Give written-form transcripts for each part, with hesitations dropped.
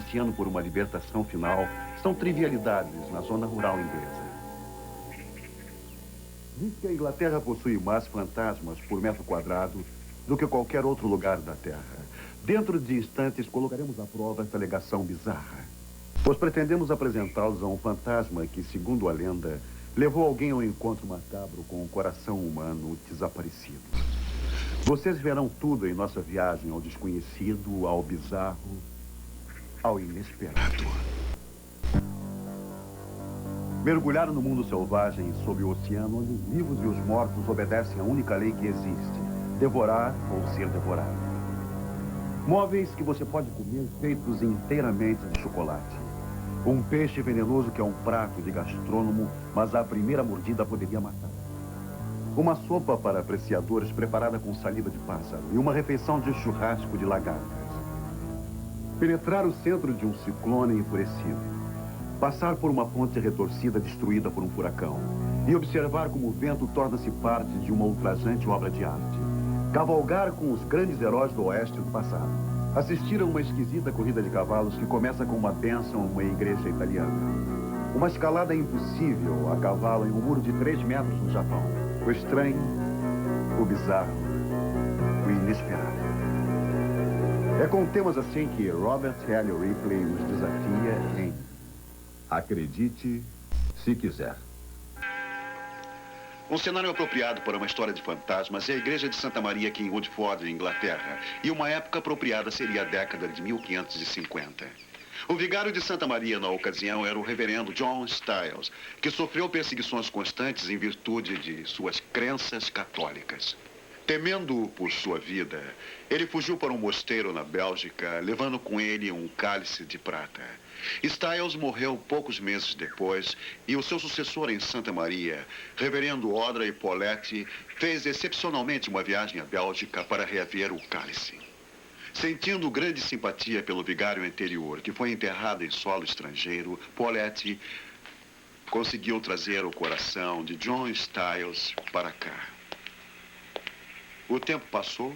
ansiando por uma libertação final são trivialidades na zona rural inglesa. Diz que a Inglaterra possui mais fantasmas por metro quadrado do que qualquer outro lugar da Terra. Dentro de instantes, colocaremos à prova esta alegação bizarra. Pois pretendemos apresentá-los a um fantasma que, segundo a lenda, levou alguém ao encontro macabro com um coração humano desaparecido. Vocês verão tudo em nossa viagem ao desconhecido, ao bizarro, ao inesperado. Mergulhar no mundo selvagem sob o oceano, onde os vivos e os mortos obedecem à única lei que existe: devorar ou ser devorado. Móveis que você pode comer feitos inteiramente de chocolate. Um peixe venenoso que é um prato de gastrônomo, mas à primeira mordida poderia matar. Uma sopa para apreciadores preparada com saliva de pássaro e uma refeição de churrasco de lagartas. Penetrar o centro de um ciclone enfurecido. Passar por uma ponte retorcida destruída por um furacão e observar como o vento torna-se parte de uma ultrajante obra de arte. Cavalgar com os grandes heróis do oeste do passado. Assistir a uma esquisita corrida de cavalos que começa com uma bênção numa igreja italiana. Uma escalada impossível a cavalo em um muro de 3 metros no Japão. O estranho, o bizarro, o inesperado. É com temas assim que Robert L. Ripley nos desafia em Acredite se quiser. Um cenário apropriado para uma história de fantasmas é a igreja de Santa Maria aqui em Woodford, Inglaterra. E uma época apropriada seria a década de 1550. O vigário de Santa Maria, na ocasião, era o reverendo John Styles, que sofreu perseguições constantes em virtude de suas crenças católicas. Temendo por sua vida, ele fugiu para um mosteiro na Bélgica, levando com ele um cálice de prata. Styles morreu poucos meses depois e o seu sucessor em Santa Maria, reverendo Audrey Poletti, fez excepcionalmente uma viagem à Bélgica para reaver o cálice. Sentindo grande simpatia pelo vigário anterior, que foi enterrado em solo estrangeiro, Poletti conseguiu trazer o coração de John Styles para cá. O tempo passou,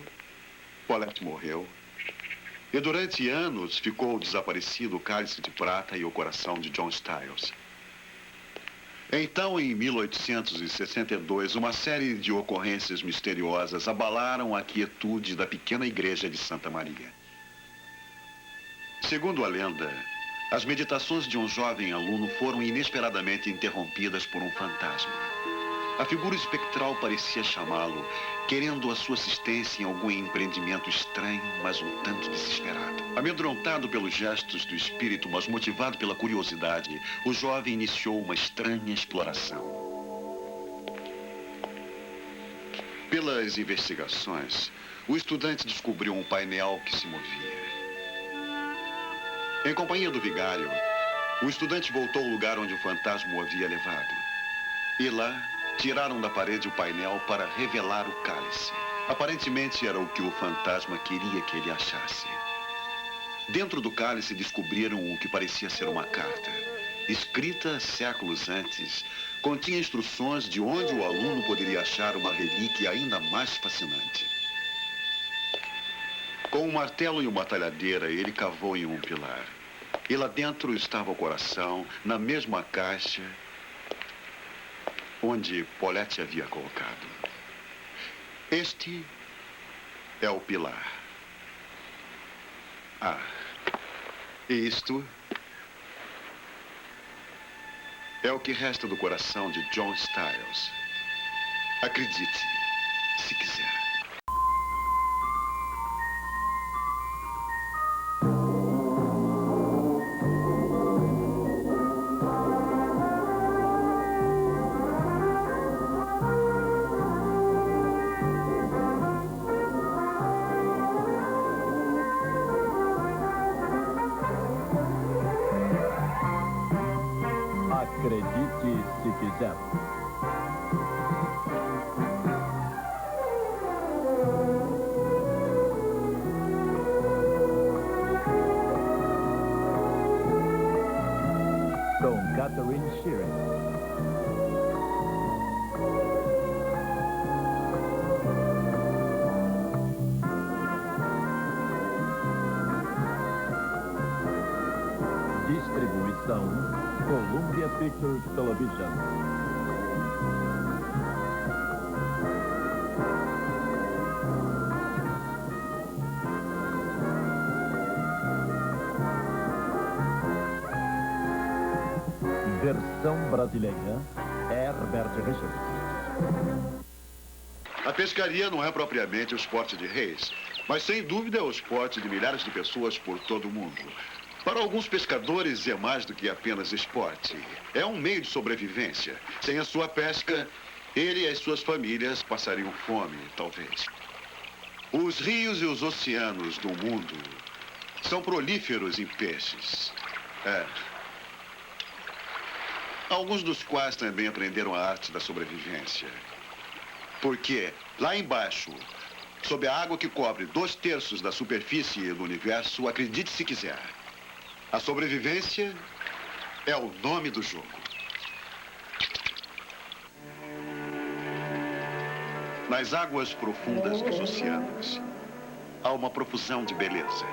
Poletti morreu, e durante anos ficou desaparecido o cálice de prata e o coração de John Styles. Então, em 1862, uma série de ocorrências misteriosas abalaram a quietude da pequena igreja de Santa Maria. Segundo a lenda, as meditações de um jovem aluno foram inesperadamente interrompidas por um fantasma. A figura espectral parecia chamá-lo, querendo a sua assistência em algum empreendimento estranho, mas um tanto desesperado. Amedrontado pelos gestos do espírito, mas motivado pela curiosidade, o jovem iniciou uma estranha exploração. Pelas investigações, o estudante descobriu um painel que se movia. Em companhia do vigário, o estudante voltou ao lugar onde o fantasma o havia levado. E lá, tiraram da parede o painel para revelar o cálice. Aparentemente era o que o fantasma queria que ele achasse. Dentro do cálice descobriram o que parecia ser uma carta. Escrita séculos antes, continha instruções de onde o aluno poderia achar uma relíquia ainda mais fascinante. Com um martelo e uma talhadeira, ele cavou em um pilar. E lá dentro estava o coração, na mesma caixa onde Poletti havia colocado. Este é o pilar. Ah, e isto é o que resta do coração de John Styles. Acredite, se quiser. Acredite se quiser. Com Catherine Sheeran. Masters Television. Versão brasileira, Herbert Richards. A pescaria não é propriamente o esporte de reis, mas sem dúvida é o esporte de milhares de pessoas por todo o mundo. Para alguns pescadores é mais do que apenas esporte. É um meio de sobrevivência. Sem a sua pesca, ele e as suas famílias passariam fome, talvez. Os rios e os oceanos do mundo são prolíferos em peixes. Alguns dos quais também aprenderam a arte da sobrevivência. Porque lá embaixo, sob a água que cobre 2/3 da superfície do universo, acredite se quiser, a sobrevivência é o nome do jogo. Nas águas profundas dos oceanos, há uma profusão de beleza.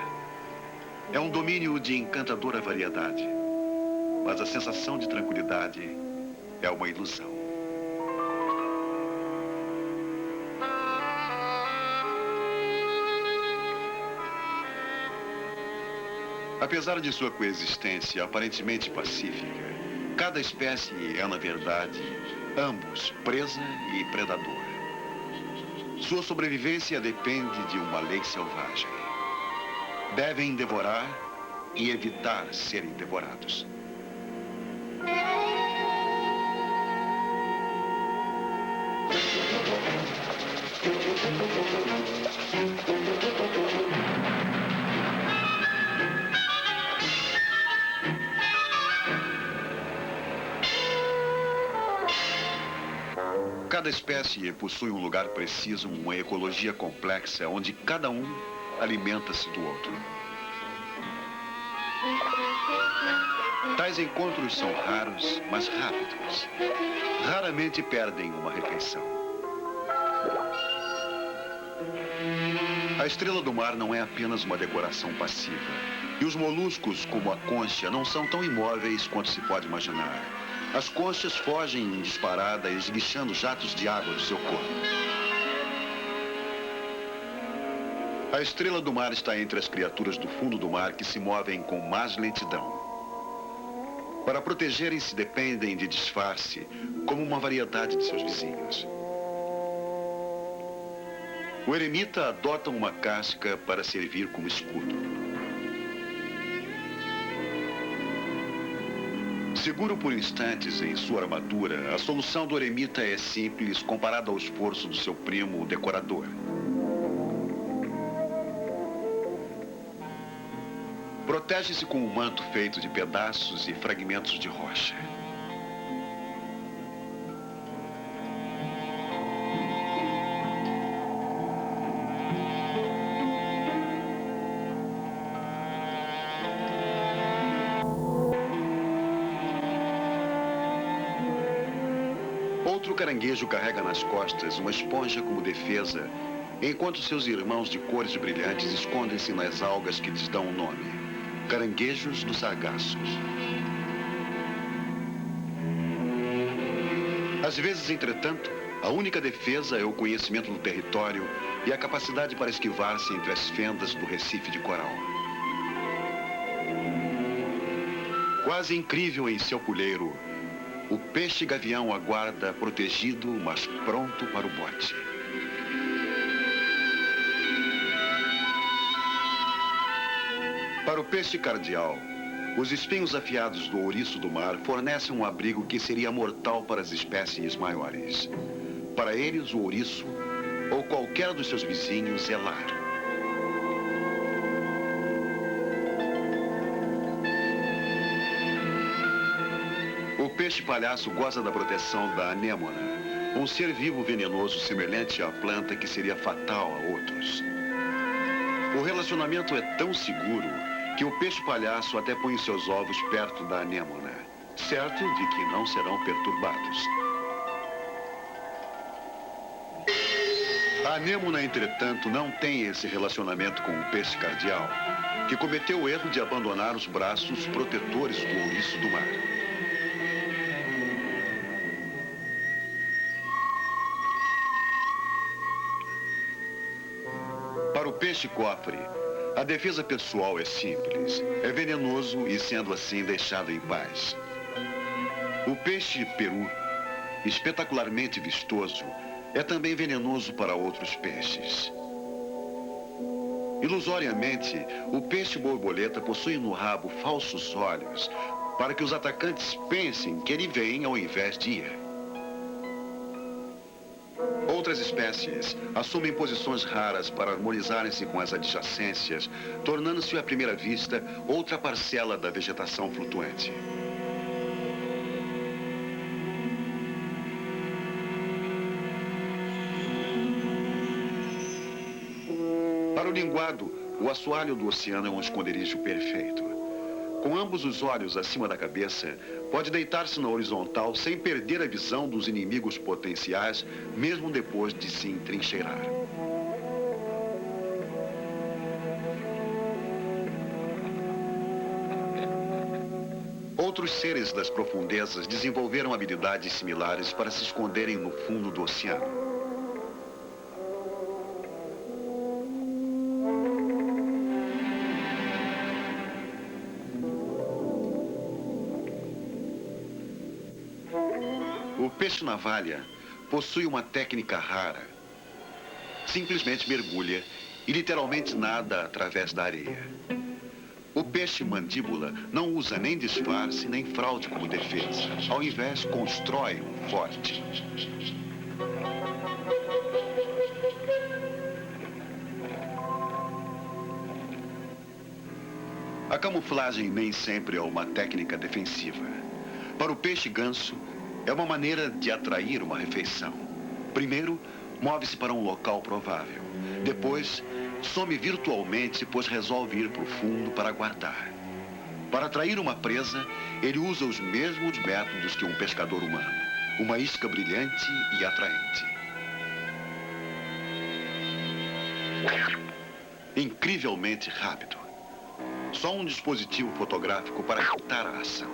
É um domínio de encantadora variedade, mas a sensação de tranquilidade é uma ilusão. Apesar de sua coexistência aparentemente pacífica, cada espécie é, na verdade, ambos presa e predador. Sua sobrevivência depende de uma lei selvagem. Devem devorar e evitar serem devorados. Cada espécie possui um lugar preciso, uma ecologia complexa, onde cada um alimenta-se do outro. Tais encontros são raros, mas rápidos. Raramente perdem uma refeição. A estrela do mar não é apenas uma decoração passiva. E os moluscos, como a concha, não são tão imóveis quanto se pode imaginar. As conchas fogem em disparada, esguichando jatos de água do seu corpo. A estrela do mar está entre as criaturas do fundo do mar que se movem com mais lentidão. Para protegerem-se, dependem de disfarce, como uma variedade de seus vizinhos. O eremita adota uma casca para servir como escudo. Seguro por instantes em sua armadura, a solução do eremita é simples comparada ao esforço do seu primo, o decorador. Protege-se com um manto feito de pedaços e fragmentos de rocha. Outro caranguejo carrega nas costas uma esponja como defesa, enquanto seus irmãos de cores brilhantes escondem-se nas algas que lhes dão um nome: caranguejos do sargaço. Às vezes, entretanto, a única defesa é o conhecimento do território e a capacidade para esquivar-se entre as fendas do recife de coral. Quase incrível em seu puleiro, o peixe-gavião aguarda protegido, mas pronto para o bote. Para o peixe-cardial, os espinhos afiados do ouriço do mar fornecem um abrigo que seria mortal para as espécies maiores. Para eles, o ouriço, ou qualquer dos seus vizinhos, é lar. O peixe-palhaço goza da proteção da anêmona, um ser vivo venenoso semelhante à planta que seria fatal a outros. O relacionamento é tão seguro que o peixe-palhaço até põe seus ovos perto da anêmona, certo de que não serão perturbados. A anêmona, entretanto, não tem esse relacionamento com o peixe-cardial, que cometeu o erro de abandonar os braços protetores do ouriço do mar. o peixe-cofre, a defesa pessoal é simples. É venenoso e, sendo assim, deixado em paz. O peixe-peru, espetacularmente vistoso, é também venenoso para outros peixes. Ilusoriamente, o peixe-borboleta possui no rabo falsos olhos para que os atacantes pensem que ele vem ao invés de ir. Outras espécies assumem posições raras para harmonizarem-se com as adjacências, tornando-se, à primeira vista, outra parcela da vegetação flutuante. Para o linguado, o assoalho do oceano é um esconderijo perfeito. Com ambos os olhos acima da cabeça, pode deitar-se na horizontal sem perder a visão dos inimigos potenciais, mesmo depois de se entrincheirar. Outros seres das profundezas desenvolveram habilidades similares para se esconderem no fundo do oceano. O peixe-navalha possui uma técnica rara. Simplesmente mergulha e literalmente nada através da areia. O peixe-mandíbula não usa nem disfarce nem fraude como defesa. Ao invés, constrói um forte. A camuflagem nem sempre é uma técnica defensiva. Para o peixe-ganso, é uma maneira de atrair uma refeição. Primeiro, move-se para um local provável. Depois, some virtualmente, pois resolve ir para o fundo para guardar. Para atrair uma presa, ele usa os mesmos métodos que um pescador humano. Uma isca brilhante e atraente. Incrivelmente rápido. Só um dispositivo fotográfico para captar a ação.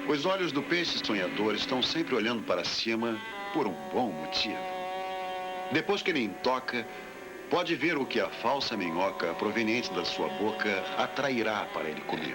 Os olhos do peixe sonhador estão sempre olhando para cima por um bom motivo. Depois que ele intoca, pode ver o que a falsa minhoca proveniente da sua boca atrairá para ele comer.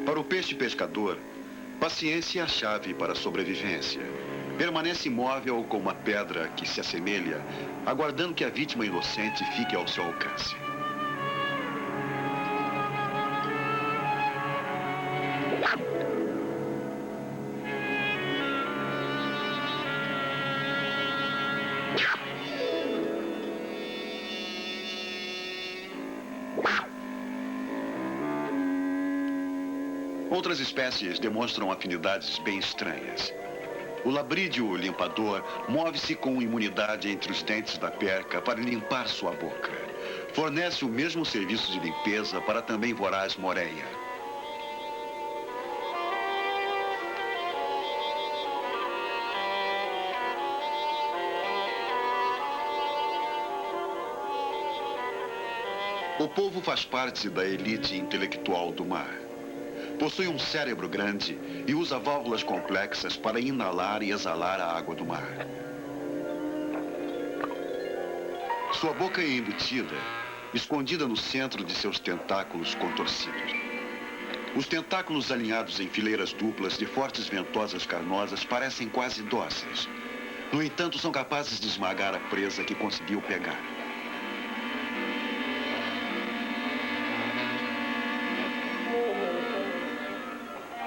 Para o peixe pescador, paciência é a chave para a sobrevivência. Permanece imóvel como uma pedra que se assemelha, aguardando que a vítima inocente fique ao seu alcance. Outras espécies demonstram afinidades bem estranhas. O labrídeo limpador move-se com imunidade entre os dentes da perca para limpar sua boca. Fornece o mesmo serviço de limpeza para a também voraz moreia. O polvo faz parte da elite intelectual do mar. Possui um cérebro grande e usa válvulas complexas para inalar e exalar a água do mar. Sua boca é embutida, escondida no centro de seus tentáculos contorcidos. Os tentáculos alinhados em fileiras duplas de fortes ventosas carnosas parecem quase dóceis. No entanto, são capazes de esmagar a presa que conseguiu pegar.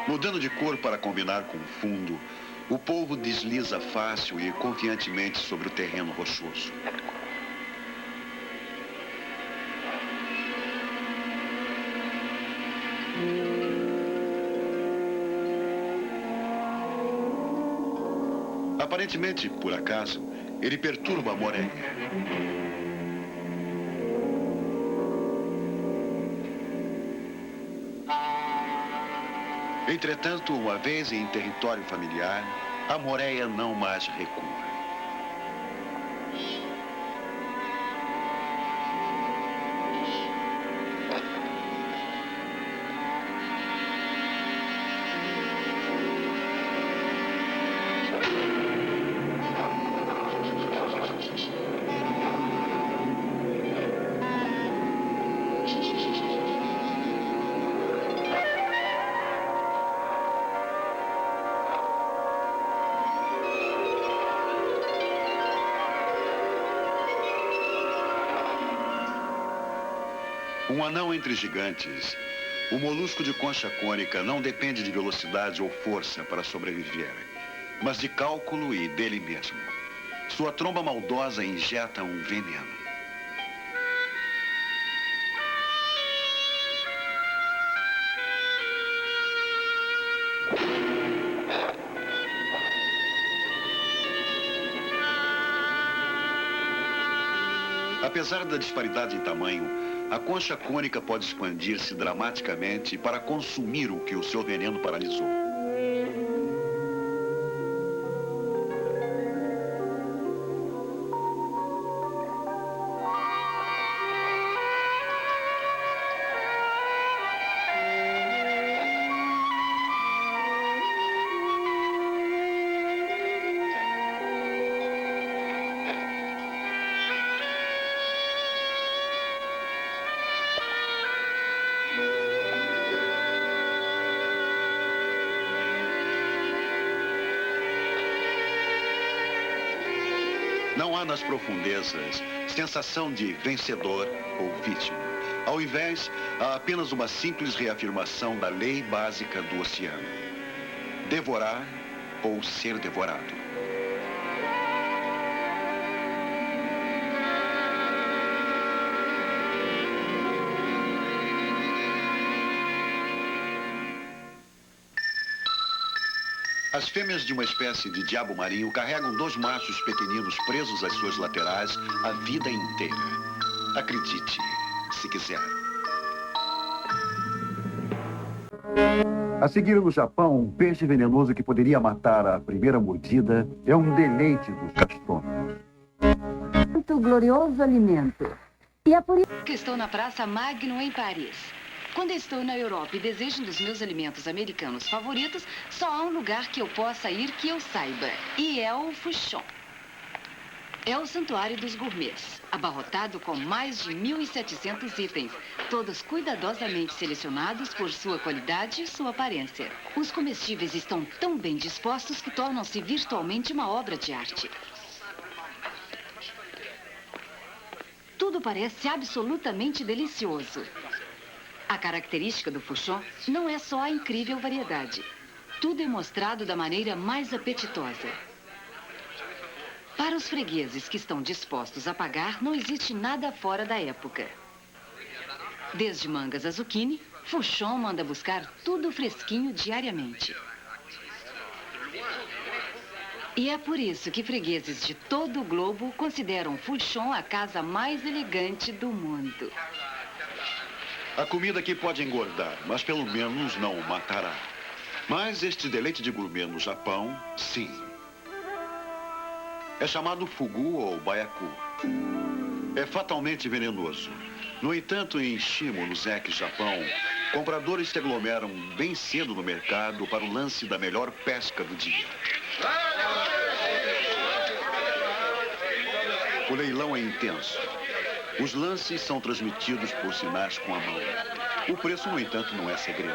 Mudando de cor para combinar com o fundo, o polvo desliza fácil e confiantemente sobre o terreno rochoso. Aparentemente, por acaso, ele perturba a Moreia. Entretanto, uma vez em território familiar, a Moreia não mais recua. Um anão entre gigantes, o molusco de concha cônica não depende de velocidade ou força para sobreviver, mas de cálculo e dele mesmo. Sua tromba maldosa injeta um veneno. Apesar da disparidade em tamanho, a concha cônica pode expandir-se dramaticamente para consumir o que o seu veneno paralisou. Não há nas profundezas sensação de vencedor ou vítima. Ao invés, há apenas uma simples reafirmação da lei básica do oceano: devorar ou ser devorado. As fêmeas de uma espécie de diabo marinho carregam 2 machos pequeninos presos às suas laterais a vida inteira. Acredite, se quiser. A seguir no Japão, um peixe venenoso que poderia matar à primeira mordida é um deleite dos gastônicos. Muito glorioso alimento. E é por isso que estou na Praça Magnum, em Paris. Quando estou na Europa e desejo um dos meus alimentos americanos favoritos, só há um lugar que eu possa ir que eu saiba, e é o Fouchon. É o santuário dos gourmets, abarrotado com mais de 1.700 itens, todos cuidadosamente selecionados por sua qualidade e sua aparência. Os comestíveis estão tão bem dispostos que tornam-se virtualmente uma obra de arte. Tudo parece absolutamente delicioso. A característica do Fouchon não é só a incrível variedade. Tudo é mostrado da maneira mais apetitosa. Para os fregueses que estão dispostos a pagar, não existe nada fora da época. Desde mangas a zucchini, Fouchon manda buscar tudo fresquinho diariamente. E é por isso que fregueses de todo o globo consideram Fouchon a casa mais elegante do mundo. A comida aqui pode engordar, mas pelo menos não o matará. Mas este deleite de gourmet no Japão, sim. É chamado fugu ou baiacu. É fatalmente venenoso. No entanto, em Shimonoseki, Japão, compradores se aglomeram bem cedo no mercado para o lance da melhor pesca do dia. O leilão é intenso. Os lances são transmitidos por sinais com a mão. O preço, no entanto, não é segredo.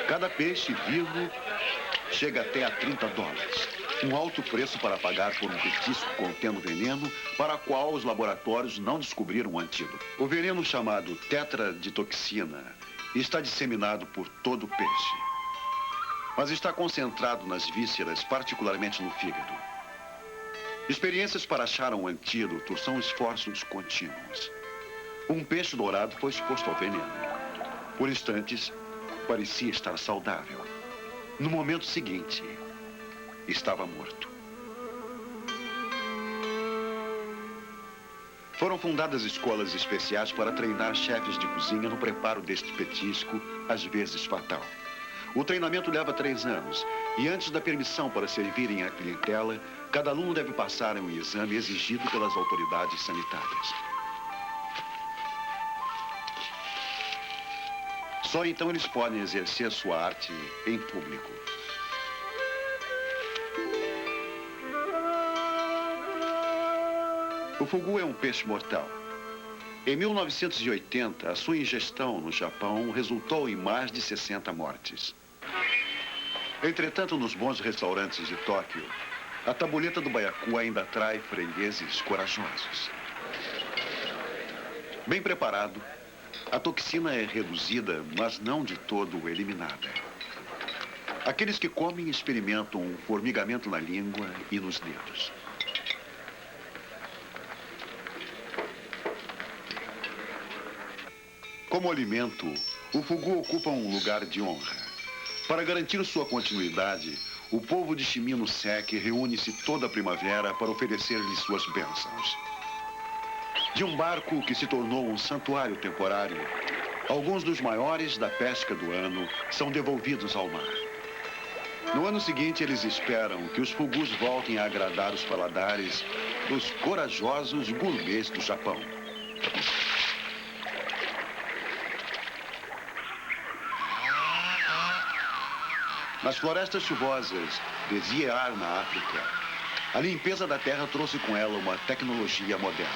Cada peixe vivo chega até a $30. Um alto preço para pagar por um petisco contendo veneno para o qual os laboratórios não descobriram um antídoto. O veneno chamado tetraditoxina está disseminado por todo o peixe, mas está concentrado nas vísceras, particularmente no fígado. Experiências para achar um antídoto são esforços contínuos. Um peixe dourado foi exposto ao veneno. Por instantes, parecia estar saudável. No momento seguinte, estava morto. Foram fundadas escolas especiais para treinar chefes de cozinha no preparo deste petisco, às vezes fatal. O treinamento leva 3 anos e antes da permissão para servirem à clientela, cada aluno deve passar em um exame exigido pelas autoridades sanitárias. Só então eles podem exercer sua arte em público. O fugu é um peixe mortal. Em 1980, a sua ingestão no Japão resultou em mais de 60 mortes. Entretanto, nos bons restaurantes de Tóquio, a tabuleta do baiacu ainda atrai fregueses corajosos. Bem preparado, a toxina é reduzida, mas não de todo eliminada. Aqueles que comem experimentam um formigamento na língua e nos dedos. Como alimento, o fugu ocupa um lugar de honra. Para garantir sua continuidade, o povo de Shimonoseki reúne-se toda a primavera para oferecer-lhe suas bênçãos. De um barco que se tornou um santuário temporário, alguns dos maiores da pesca do ano são devolvidos ao mar. No ano seguinte, eles esperam que os fugus voltem a agradar os paladares dos corajosos gourmets do Japão. Nas florestas chuvosas de Ziar, na África, a limpeza da terra trouxe com ela uma tecnologia moderna.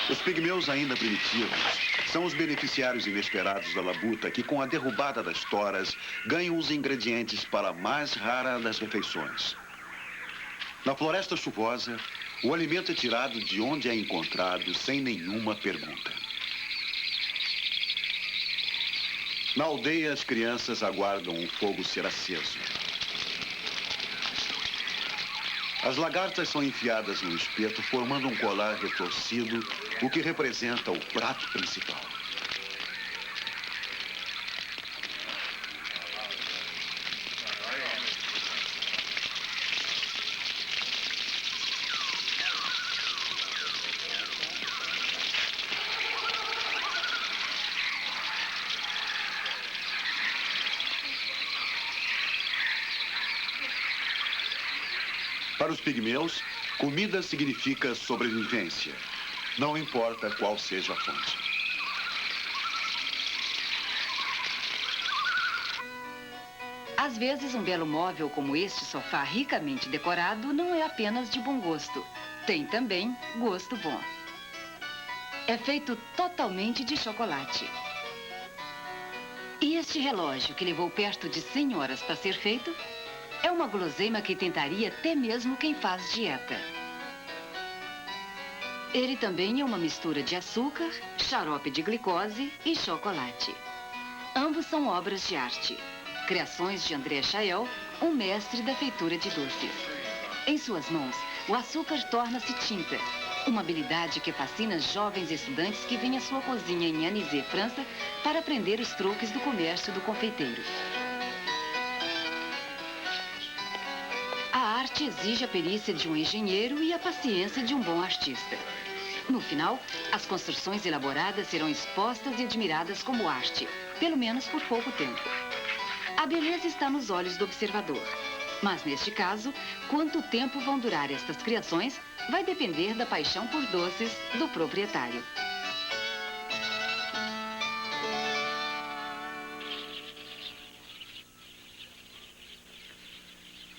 Os pigmeus ainda primitivos são os beneficiários inesperados da labuta que, com a derrubada das toras, ganham os ingredientes para a mais rara das refeições. Na floresta chuvosa, o alimento é tirado de onde é encontrado sem nenhuma pergunta. Na aldeia, as crianças aguardam o fogo ser aceso. As lagartas são enfiadas no espeto, formando um colar retorcido, o que representa o prato principal. Para os pigmeus, comida significa sobrevivência, não importa qual seja a fonte. Às vezes, um belo móvel como este sofá ricamente decorado não é apenas de bom gosto. Tem também gosto bom. É feito totalmente de chocolate. E este relógio, que levou perto de 100 horas para ser feito, é uma guloseima que tentaria até mesmo quem faz dieta. Ele também é uma mistura de açúcar, xarope de glicose e chocolate. Ambos são obras de arte. Criações de André Chael, um mestre da feitura de doces. Em suas mãos, o açúcar torna-se tinta. Uma habilidade que fascina jovens estudantes que vêm à sua cozinha em Annecy, França, para aprender os truques do comércio do confeiteiro. A arte exige a perícia de um engenheiro e a paciência de um bom artista. No final, as construções elaboradas serão expostas e admiradas como arte, pelo menos por pouco tempo. A beleza está nos olhos do observador. Mas, neste caso, quanto tempo vão durar estas criações vai depender da paixão por doces do proprietário.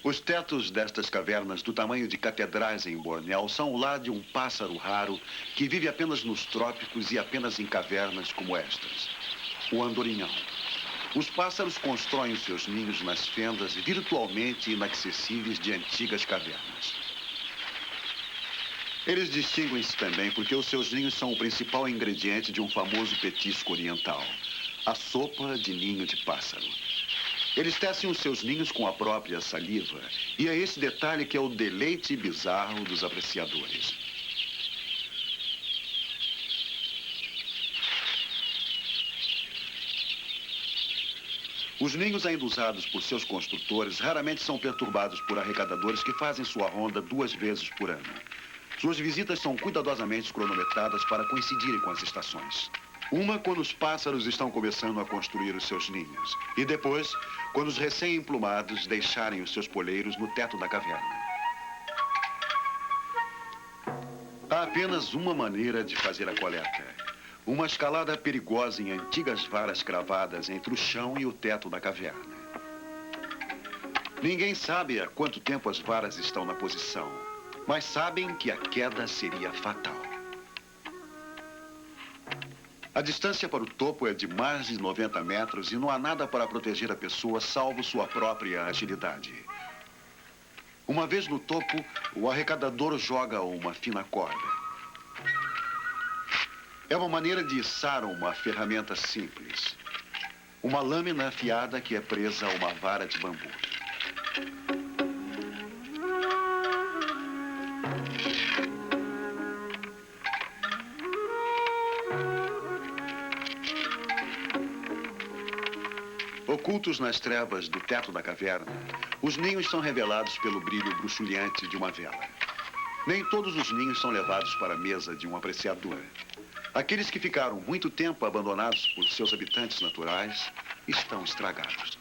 Os tetos destas cavernas, do tamanho de catedrais em Bornéu, são o lar de um pássaro raro que vive apenas nos trópicos e apenas em cavernas como estas, o andorinhão. Os pássaros constroem os seus ninhos nas fendas virtualmente inacessíveis de antigas cavernas. Eles distinguem-se também porque os seus ninhos são o principal ingrediente de um famoso petisco oriental, a sopa de ninho de pássaro. Eles tecem os seus ninhos com a própria saliva, e é esse detalhe que é o deleite bizarro dos apreciadores. Os ninhos ainda usados por seus construtores raramente são perturbados por arrecadadores que fazem sua ronda 2 vezes por ano. Suas visitas são cuidadosamente cronometradas para coincidirem com as estações. Uma quando os pássaros estão começando a construir os seus ninhos. E depois, quando os recém-emplumados deixarem os seus poleiros no teto da caverna. Há apenas uma maneira de fazer a coleta. Uma escalada perigosa em antigas varas cravadas entre o chão e o teto da caverna. Ninguém sabe há quanto tempo as varas estão na posição, mas sabem que a queda seria fatal. A distância para o topo é de mais de 90 metros e não há nada para proteger a pessoa salvo sua própria agilidade. Uma vez no topo, o arrecadador joga uma fina corda. É uma maneira de içar uma ferramenta simples. Uma lâmina afiada que é presa a uma vara de bambu. Ocultos nas trevas do teto da caverna, os ninhos são revelados pelo brilho bruxuleante de uma vela. Nem todos os ninhos são levados para a mesa de um apreciador. Aqueles que ficaram muito tempo abandonados por seus habitantes naturais estão estragados.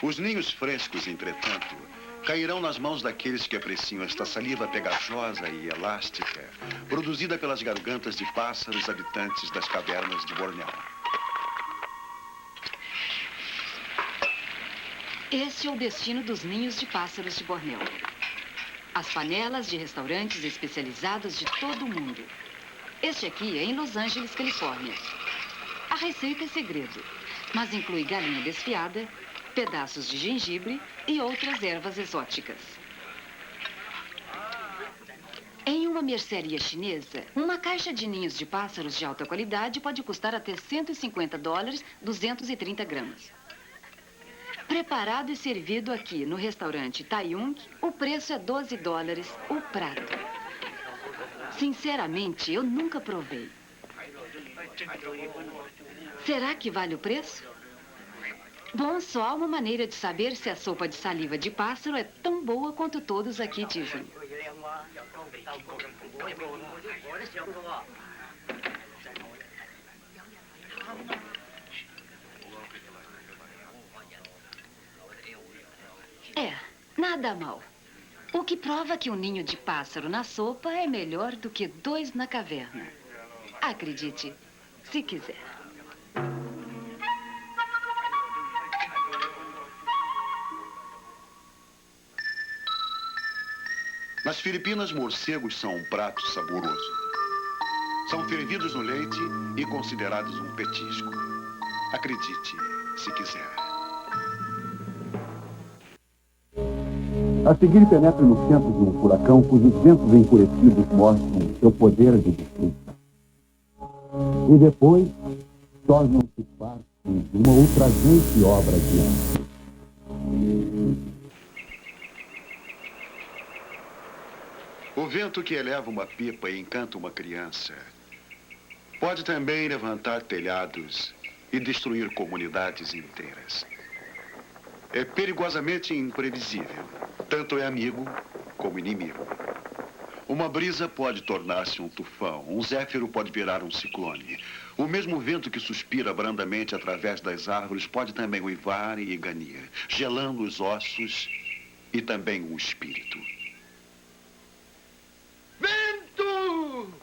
Os ninhos frescos, entretanto, cairão nas mãos daqueles que apreciam esta saliva pegajosa e elástica, produzida pelas gargantas de pássaros habitantes das cavernas de Bornéu. Este é o destino dos ninhos de pássaros de Bornéu. As panelas de restaurantes especializados de todo o mundo. Este aqui é em Los Angeles, Califórnia. A receita é segredo, mas inclui galinha desfiada, pedaços de gengibre e outras ervas exóticas. Em uma mercearia chinesa, uma caixa de ninhos de pássaros de alta qualidade pode custar até $150, 230 gramas. Preparado e servido aqui no restaurante Taiyung, o preço é $12 o prato. Sinceramente, eu nunca provei. Será que vale o preço? Bom, só há uma maneira de saber se a sopa de saliva de pássaro é tão boa quanto todos aqui dizem. É, nada mal. O que prova que um ninho de pássaro na sopa é melhor do que 2 na caverna. Acredite, se quiser. Nas Filipinas, morcegos são um prato saboroso. São fervidos no leite e considerados um petisco. Acredite, se quiser. A seguir, penetre no centro de um furacão cujos ventos enfurecidos mostram seu poder de destruição. E depois, tornam-se parte de uma ultrajante obra de arte. O vento que eleva uma pipa e encanta uma criança pode também levantar telhados e destruir comunidades inteiras. É perigosamente imprevisível. Tanto é amigo como inimigo. Uma brisa pode tornar-se um tufão. Um zéfiro pode virar um ciclone. O mesmo vento que suspira brandamente através das árvores pode também uivar e ganir, gelando os ossos e também o espírito. Vento!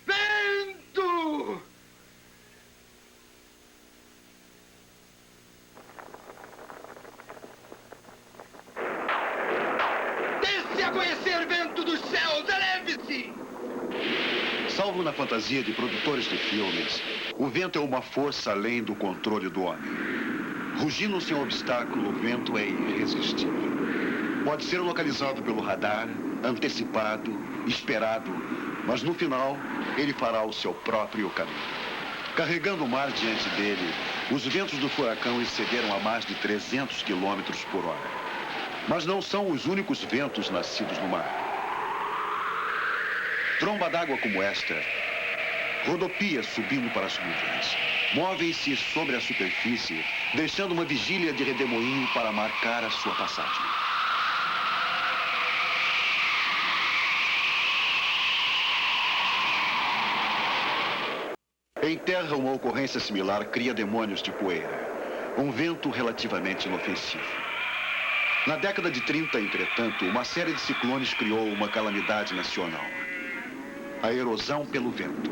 Vento! Desce a conhecer, vento dos céus, eleve-se! Salvo na fantasia de produtores de filmes, o vento é uma força além do controle do homem. Rugindo sem obstáculo, o vento é irresistível. Pode ser localizado pelo radar, antecipado, esperado, mas no final, ele fará o seu próprio caminho. Carregando o mar diante dele, os ventos do furacão excederam a mais de 300 quilômetros por hora. Mas não são os únicos ventos nascidos no mar. Tromba d'água como esta rodopia subindo para as nuvens. Move-se sobre a superfície, deixando uma vigília de redemoinho para marcar a sua passagem. Em terra, uma ocorrência similar cria demônios de poeira, um vento relativamente inofensivo. Na década de 30, entretanto, uma série de ciclones criou uma calamidade nacional: a erosão pelo vento.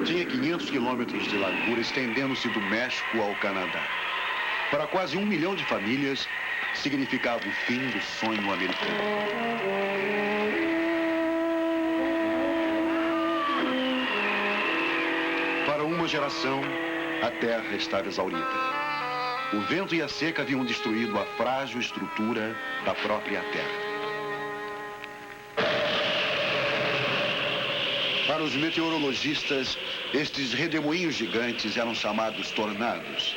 Tinha 500 quilômetros de largura, estendendo-se do México ao Canadá. Para quase 1 milhão de famílias, significava o fim do sonho americano. Para uma geração, a terra estava exaurida. O vento e a seca haviam destruído a frágil estrutura da própria terra. Para os meteorologistas, estes redemoinhos gigantes eram chamados tornados.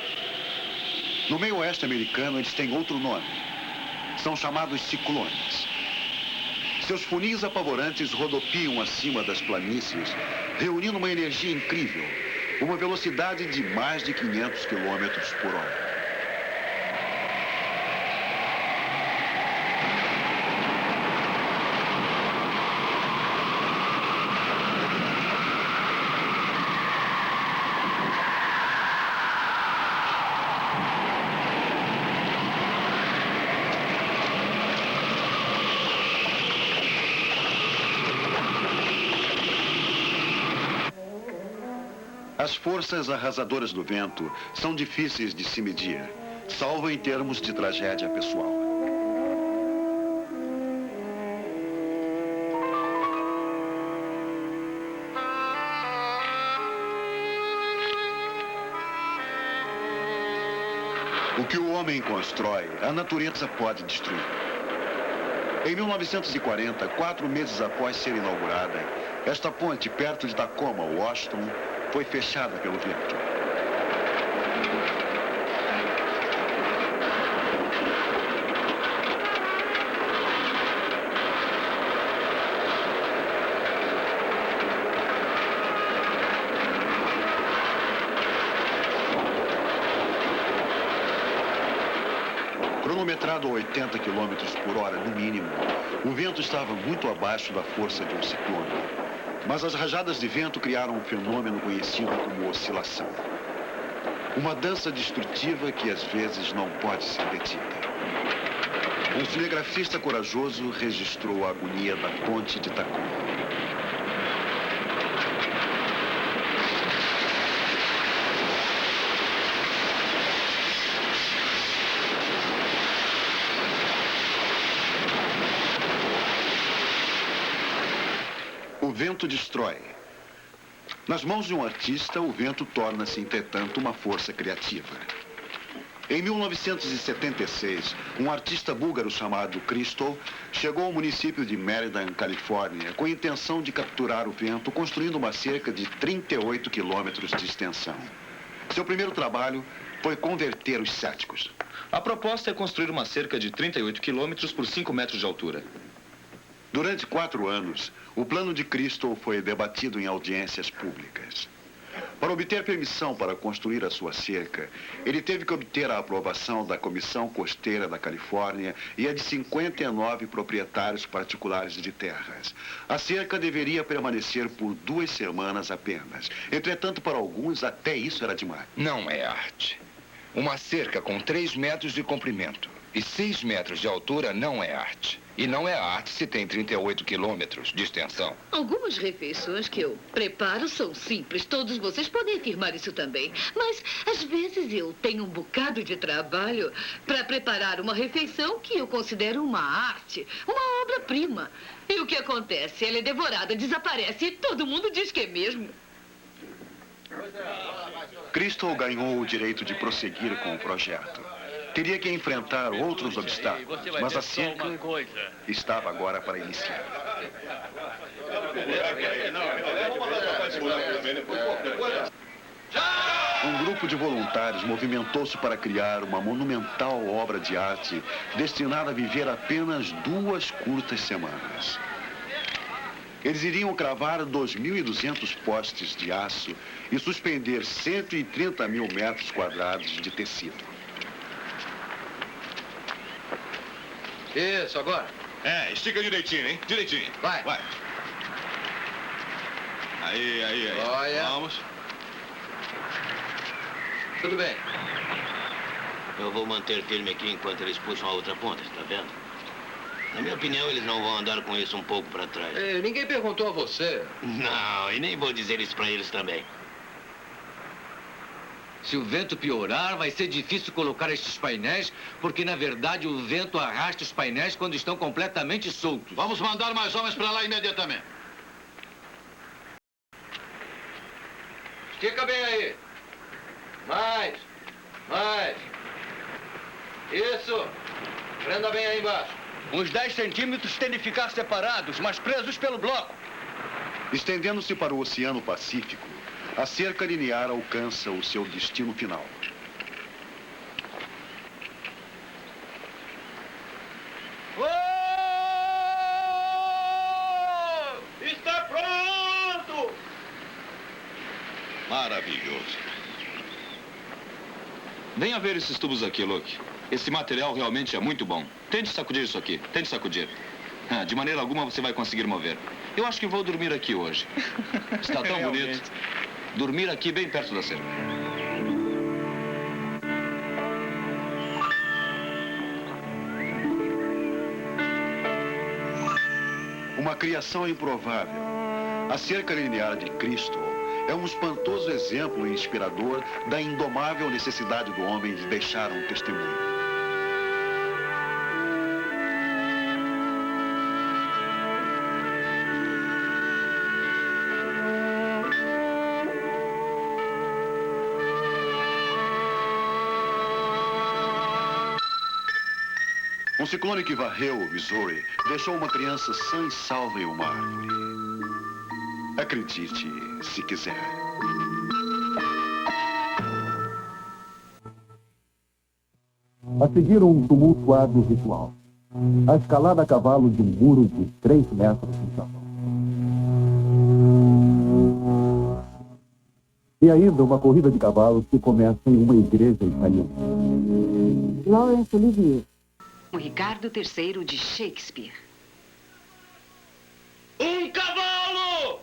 No meio oeste americano, eles têm outro nome. São chamados ciclones. Seus funis apavorantes rodopiam acima das planícies, reunindo uma energia incrível, uma velocidade de mais de 500 quilômetros por hora. As forças arrasadoras do vento são difíceis de se medir, salvo em termos de tragédia pessoal. O que o homem constrói, a natureza pode destruir. Em 1940, 4 meses após ser inaugurada, esta ponte perto de Tacoma, Washington, foi fechada pelo vento. Cronometrado a 80 km por hora no mínimo, o vento estava muito abaixo da força de um ciclone. Mas as rajadas de vento criaram um fenômeno conhecido como oscilação. Uma dança destrutiva que às vezes não pode ser detida. Um cinegrafista corajoso registrou a agonia da ponte de Tacoma. O vento destrói. Nas mãos de um artista, o vento torna-se, entretanto, uma força criativa. Em 1976, um artista búlgaro chamado Kristov chegou ao município de Merida, Califórnia, com a intenção de capturar o vento, construindo uma cerca de 38 quilômetros de extensão. Seu primeiro trabalho foi converter os céticos. A proposta é construir uma cerca de 38 quilômetros por 5 metros de altura. Durante 4 anos, o plano de Kristov foi debatido em audiências públicas. Para obter permissão para construir a sua cerca, ele teve que obter a aprovação da Comissão Costeira da Califórnia e a de 59 proprietários particulares de terras. A cerca deveria permanecer por 2 semanas apenas. Entretanto, para alguns, até isso era demais. Não é arte. Uma cerca com 3 metros de comprimento e 6 metros de altura não é arte. E não é arte se tem 38 quilômetros de extensão. Algumas refeições que eu preparo são simples. Todos vocês podem afirmar isso também. Mas, às vezes, eu tenho um bocado de trabalho para preparar uma refeição que eu considero uma arte, uma obra-prima. E o que acontece? Ela é devorada, desaparece e todo mundo diz que é mesmo. Kristov ganhou o direito de prosseguir com o projeto. Teria que enfrentar outros obstáculos, mas a cerca estava agora para iniciar. Já! Um grupo de voluntários movimentou-se para criar uma monumental obra de arte destinada a viver apenas 2 curtas semanas. Eles iriam cravar 2.200 postes de aço e suspender 130 mil metros quadrados de tecido. Isso, agora. Estica direitinho, hein? Direitinho. Vai. Vai. Aí. Olha. Vamos. Tudo bem. Eu vou manter firme aqui enquanto eles puxam a outra ponta, está vendo? Na minha opinião, eles não vão andar com isso um pouco para trás. Ninguém perguntou a você. Não, e nem vou dizer isso para eles também. Se o vento piorar, vai ser difícil colocar estes painéis, porque, na verdade, o vento arrasta os painéis quando estão completamente soltos. Vamos mandar mais homens para lá imediatamente. Estica bem aí. Mais. Isso. Prenda bem aí embaixo. Uns 10 centímetros têm de ficar separados, mas presos pelo bloco. Estendendo-se para o Oceano Pacífico, a cerca linear alcança o seu destino final. Está pronto! Maravilhoso. Venha ver esses tubos aqui, Luke. Esse material realmente é muito bom. Tente sacudir isso aqui. Tente sacudir. De maneira alguma você vai conseguir mover. Eu acho que vou dormir aqui hoje. Está tão bonito. Dormir aqui bem perto da cerca. Uma criação improvável. A cerca linear de Cristo é um espantoso exemplo inspirador da indomável necessidade do homem de deixar um testemunho. Um ciclone que varreu o Missouri deixou uma criança sã e salva em uma árvore. Acredite, se quiser. A seguir, um tumultuado ritual. A escalada a cavalo de um muro de 3 metros de chão. E ainda uma corrida de cavalos que começa em uma igreja italiana. Laurence Olivier. O Ricardo III de Shakespeare. Um cavalo!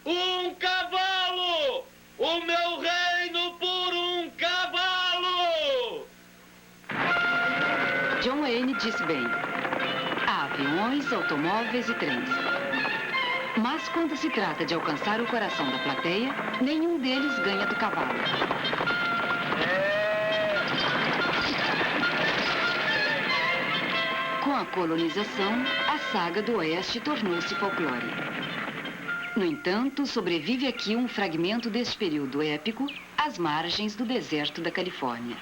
Um cavalo! O meu reino por um cavalo! John Wayne disse bem: há aviões, automóveis e trens. Mas quando se trata de alcançar o coração da plateia, nenhum deles ganha do cavalo. Com a colonização, a saga do Oeste tornou-se folclore. No entanto, sobrevive aqui um fragmento deste período épico às margens do deserto da Califórnia.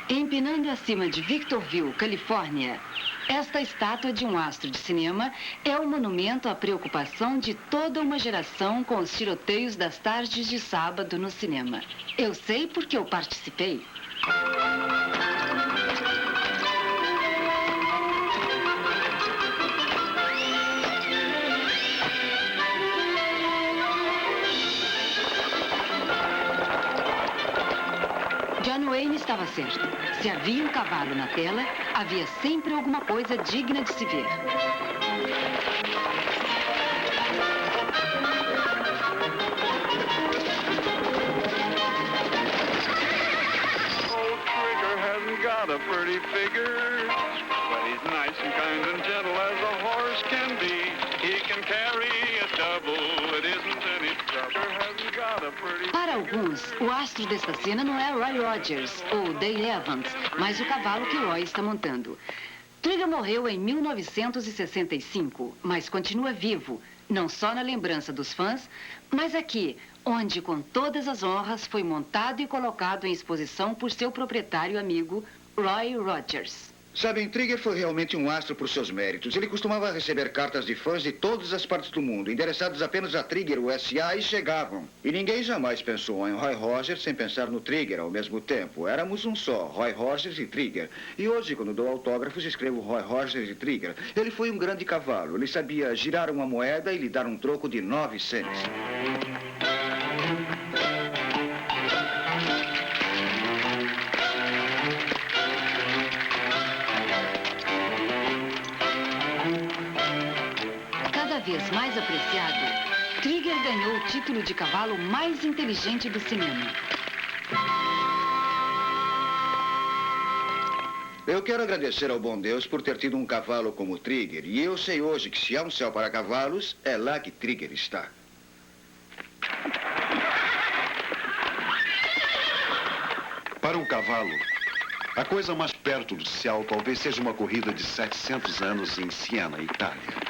Empinando acima de Victorville, Califórnia, esta estátua de um astro de cinema é um monumento à preocupação de toda uma geração com os tiroteios das tardes de sábado no cinema. Eu sei porque eu participei. John Wayne estava certo. Se havia um cavalo na tela, havia sempre alguma coisa digna de se ver. Old Trigger hasn't got a pretty figure, but he's nice and kind and gentle as a horse can be. He can carry a double, it isn't any trouble. Hasn't got a pretty Para alguns, o astro desta cena não é Roy Rogers ou Dale Evans, mas o cavalo que Roy está montando. Trigger morreu em 1965, mas continua vivo, não só na lembrança dos fãs, mas aqui, onde com todas as honras foi montado e colocado em exposição por seu proprietário amigo, Roy Rogers. Sabem, Trigger foi realmente um astro por seus méritos. Ele costumava receber cartas de fãs de todas as partes do mundo, endereçadas apenas a Trigger USA, e chegavam. E ninguém jamais pensou em Roy Rogers sem pensar no Trigger ao mesmo tempo. Éramos um só, Roy Rogers e Trigger. E hoje, quando dou autógrafos, escrevo Roy Rogers e Trigger. Ele foi um grande cavalo. Ele sabia girar uma moeda e lhe dar um troco de 9 cents. Cada vez mais apreciado, Trigger ganhou o título de cavalo mais inteligente do cinema. Eu quero agradecer ao bom Deus por ter tido um cavalo como Trigger. E eu sei hoje que se há um céu para cavalos, é lá que Trigger está. Para um cavalo, a coisa mais perto do céu talvez seja uma corrida de 700 anos em Siena, Itália.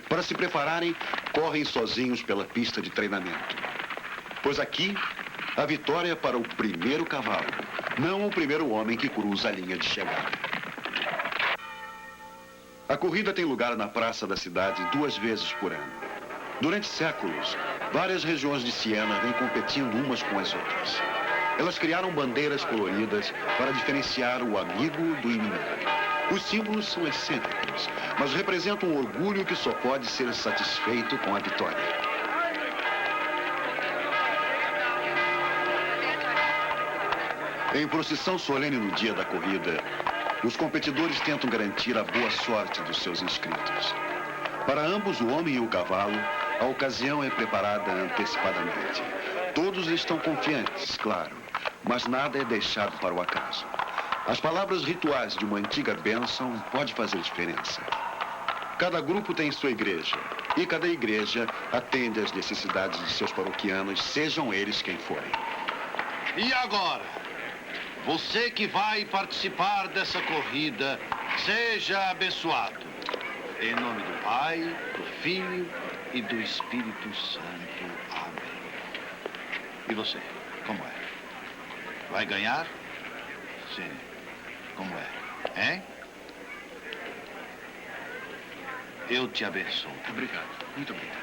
Para se prepararem, correm sozinhos pela pista de treinamento. Pois aqui, a vitória é para o primeiro cavalo, não o primeiro homem que cruza a linha de chegada. A corrida tem lugar na praça da cidade 2 vezes por ano. Durante séculos, várias regiões de Siena vêm competindo umas com as outras. Elas criaram bandeiras coloridas para diferenciar o amigo do inimigo. Os símbolos são excêntricos, mas representam um orgulho que só pode ser satisfeito com a vitória. Em procissão solene no dia da corrida, os competidores tentam garantir a boa sorte dos seus inscritos. Para ambos, o homem e o cavalo, a ocasião é preparada antecipadamente. Todos estão confiantes, claro, mas nada é deixado para o acaso. As palavras rituais de uma antiga bênção podem fazer diferença. Cada grupo tem sua igreja, e cada igreja atende às necessidades de seus paroquianos, sejam eles quem forem. E agora, você que vai participar dessa corrida, seja abençoado. Em nome do Pai, do Filho e do Espírito Santo. Amém. E você, como é? Vai ganhar? Sim. Como é? Hein? Eu te abençoo. Obrigado. Muito obrigado.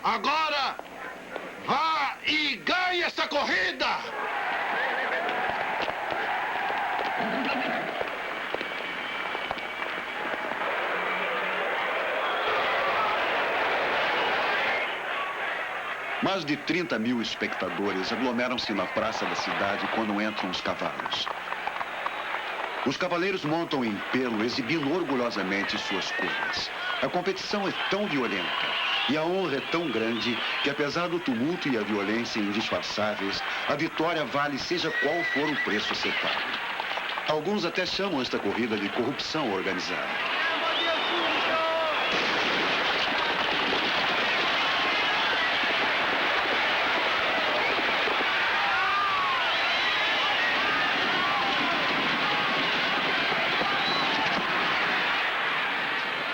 Agora, vá e ganhe essa corrida! Mais de 30 mil espectadores aglomeram-se na praça da cidade quando entram os cavalos. Os cavaleiros montam em pelo, exibindo orgulhosamente suas cores. A competição é tão violenta e a honra é tão grande que, apesar do tumulto e a violência indisfarçáveis, a vitória vale seja qual for o preço a ser pago. Alguns até chamam esta corrida de corrupção organizada.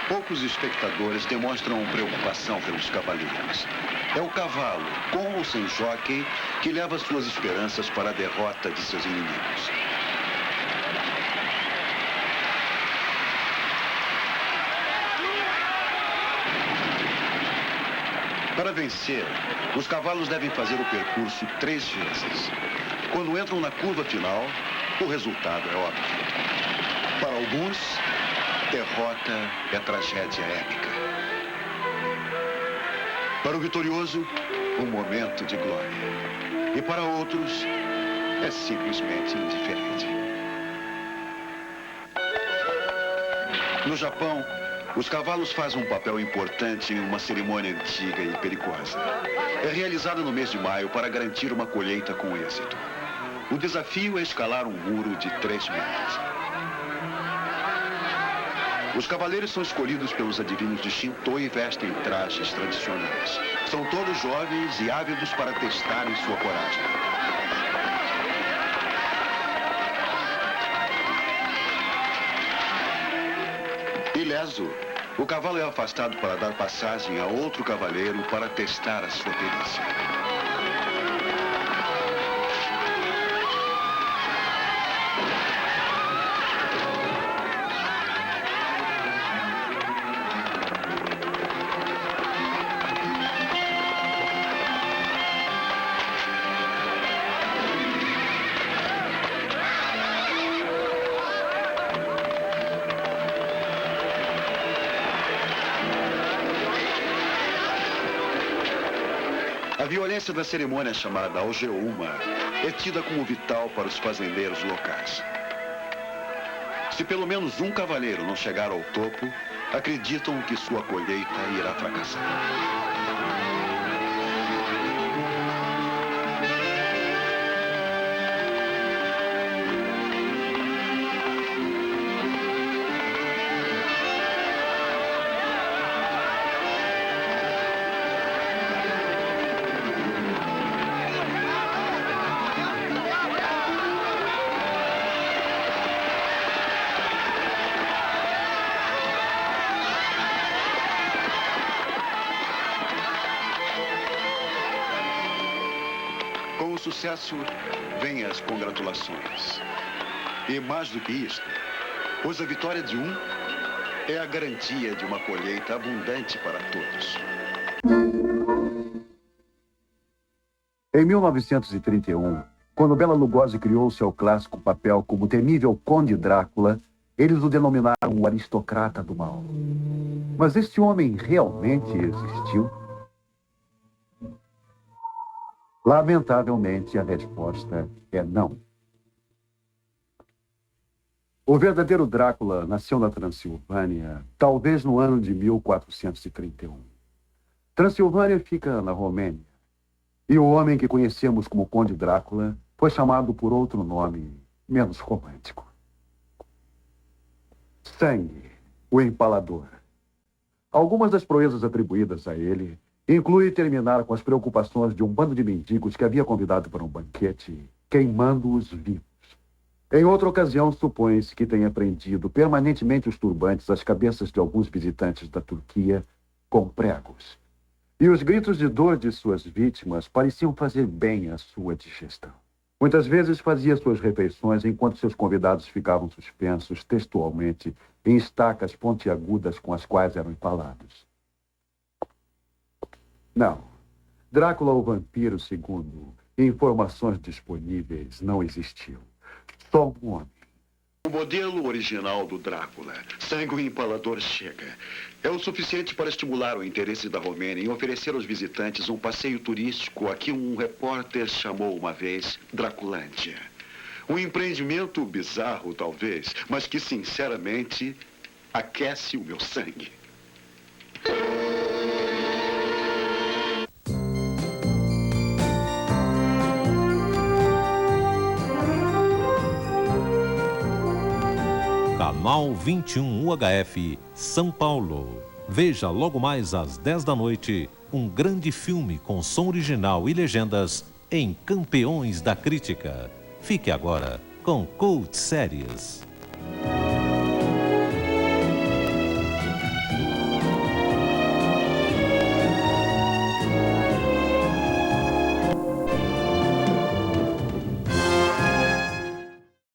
Poucos espectadores demonstram preocupação pelos cavaleiros. É o cavalo, com ou sem jockey, que leva suas esperanças para a derrota de seus inimigos. Para vencer, os cavalos devem fazer o percurso 3 vezes. Quando entram na curva final, o resultado é óbvio. Para alguns, derrota é tragédia épica. Para o vitorioso, um momento de glória. E para outros, é simplesmente indiferente. No Japão, os cavalos fazem um papel importante em uma cerimônia antiga e perigosa. É realizada no mês de maio para garantir uma colheita com êxito. O desafio é escalar um muro de 3 metros. Os cavaleiros são escolhidos pelos adivinhos de Shinto e vestem trajes tradicionais. São todos jovens e ávidos para testarem sua coragem. Ileso O cavalo é afastado para dar passagem a outro cavaleiro para testar a sua perícia. A violência da cerimônia chamada algeuma é tida como vital para os fazendeiros locais. Se pelo menos um cavaleiro não chegar ao topo, acreditam que sua colheita irá fracassar. Com o sucesso, vêm as congratulações. E mais do que isto, pois a vitória de um é a garantia de uma colheita abundante para todos. Em 1931, quando Bela Lugosi criou seu clássico papel como temível Conde Drácula, eles o denominaram o aristocrata do mal. Mas este homem realmente existiu? Lamentavelmente, a resposta é não. O verdadeiro Drácula nasceu na Transilvânia, talvez no ano de 1431. Transilvânia fica na Romênia. E o homem que conhecemos como Conde Drácula foi chamado por outro nome menos romântico. Sangue, o Empalador. Algumas das proezas atribuídas a ele inclui terminar com as preocupações de um bando de mendigos que havia convidado para um banquete, queimando-os vivos. Em outra ocasião, supõe-se que tenha prendido permanentemente os turbantes às cabeças de alguns visitantes da Turquia com pregos. E os gritos de dor de suas vítimas pareciam fazer bem à sua digestão. Muitas vezes fazia suas refeições enquanto seus convidados ficavam suspensos textualmente em estacas pontiagudas com as quais eram empalados. Não. Drácula, o vampiro, segundo informações disponíveis, não existiu. Só um homem. O modelo original do Drácula, Sangue o Empalador, chega. É o suficiente para estimular o interesse da Romênia em oferecer aos visitantes um passeio turístico a que um repórter chamou uma vez Draculândia. Um empreendimento bizarro, talvez, mas que, sinceramente, aquece o meu sangue. Canal 21 UHF, São Paulo. Veja logo mais às 10 da noite um grande filme com som original e legendas em Campeões da Crítica. Fique agora com Cult Séries.